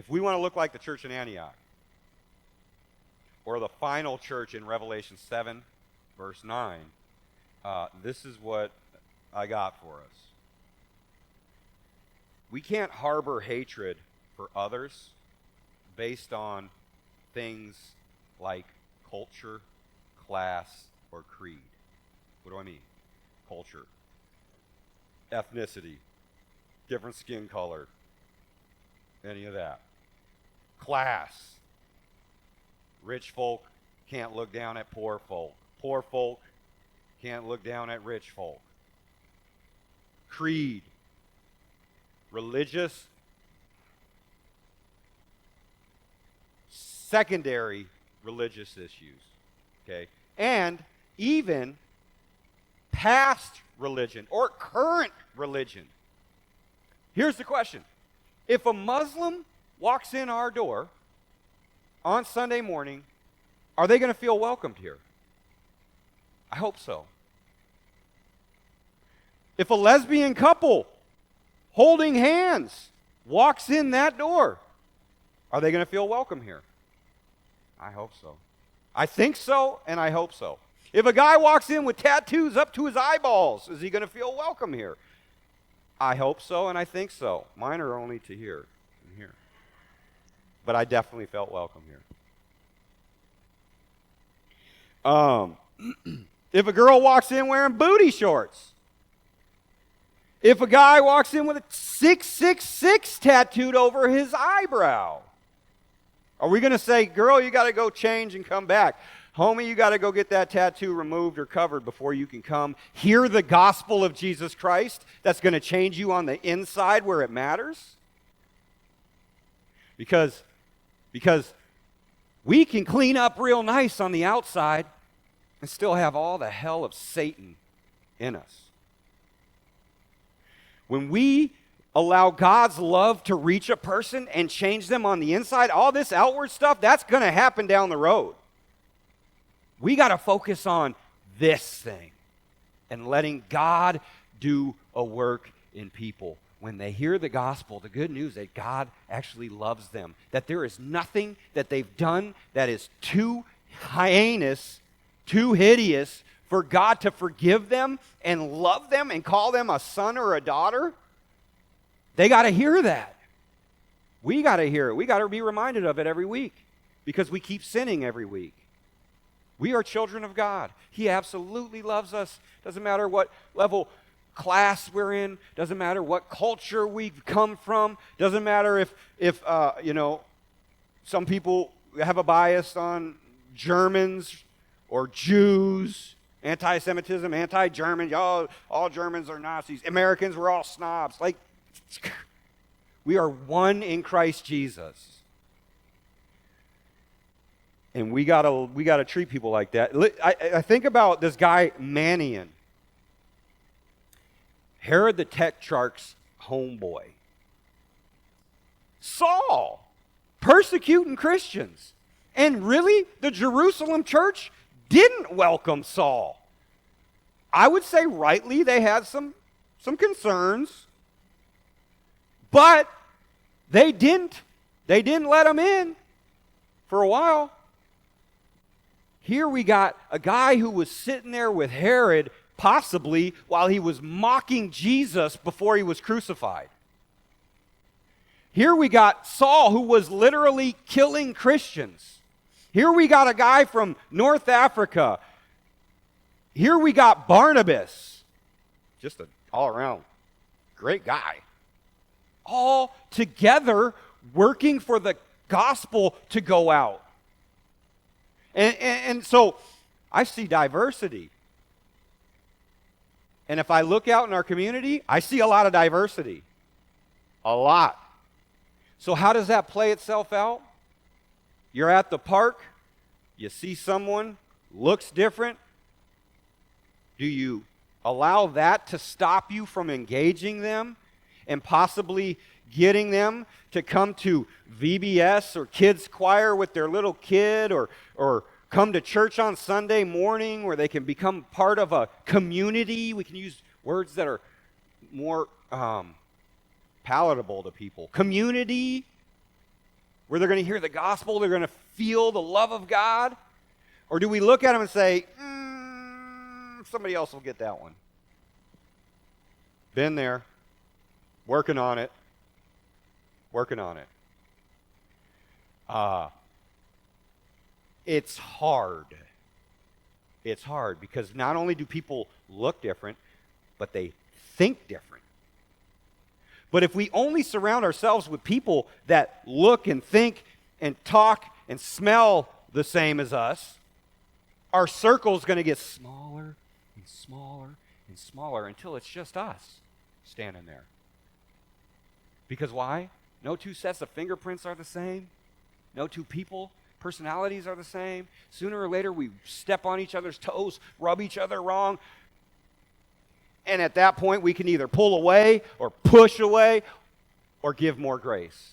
if we want to look like the church in Antioch, or the final church in Revelation 7, verse 9, this is what I got for us. We can't harbor hatred for others based on things like culture, class, or creed. What do I mean? Culture, ethnicity, different skin color, any of that. Class. Rich folk can't look down at poor folk. Poor folk can't look down at rich folk. Creed. Religious. Secondary religious issues. Okay? And even past religion or current religion. Here's the question. If a Muslim walks in our door on Sunday morning, are they going to feel welcomed here? I hope so. If a lesbian couple holding hands walks in that door, are they going to feel welcome here? I hope so. I think so, and I hope so. If a guy walks in with tattoos up to his eyeballs, is he going to feel welcome here? I hope so, and I think so. Mine are only to here and here. But I definitely felt welcome here. If a girl walks in wearing booty shorts, if a guy walks in with a 666 tattooed over his eyebrow, are we going to say, girl, you got to go change and come back? Homie, you got to go get that tattoo removed or covered before you can come hear the gospel of Jesus Christ that's going to change you on the inside where it matters? Because we can clean up real nice on the outside and still have all the hell of Satan in us. When we allow God's love to reach a person and change them on the inside, all this outward stuff, that's going to happen down the road. We got to focus on this thing and letting God do a work in people. When they hear the gospel, the good news that God actually loves them, that there is nothing that they've done that is too heinous, too hideous for God to forgive them and love them and call them a son or a daughter. They got to hear that. We got to hear it. We got to be reminded of it every week because we keep sinning every week. We are children of God. He absolutely loves us. Doesn't matter what level class we're in. Doesn't matter what culture we've come from. Doesn't matter if some people have a bias on Germans or Jews, anti-Semitism, anti-German. All Germans are Nazis. Americans, we're all snobs. Like, we are one in Christ Jesus. And we gotta treat people like that. I think about this guy Manian, Herod the Tetrarch's homeboy. Saul, persecuting Christians. And really, the Jerusalem church didn't welcome Saul. I would say rightly they had some concerns, but they didn't let him in for a while. Here we got a guy who was sitting there with Herod, possibly while he was mocking Jesus before he was crucified. Here we got Saul, who was literally killing Christians. Here we got a guy from North Africa. Here we got Barnabas, just an all-around great guy. All together working for the gospel to go out. And so I see diversity. And if I look out in our community, I see a lot of diversity. A lot. So how does that play itself out? You're at the park, you see someone, looks different. Do you allow that to stop you from engaging them and possibly getting them to come to VBS or kids choir with their little kid or come to church on Sunday morning where they can become part of a community? We can use words that are more palatable to people. Community. where they're going to hear the gospel, they're going to feel the love of God? Or do we look at them and say, somebody else will get that one? Been there, working on it. It's hard. It's hard because not only do people look different, but they think different. But if we only surround ourselves with people that look and think and talk and smell the same as us, our circle is going to get smaller and smaller and smaller until it's just us standing there. Because why? No two sets of fingerprints are the same. No two people, personalities are the same. Sooner or later, we step on each other's toes, rub each other wrong. And at that point, we can either pull away or push away or give more grace.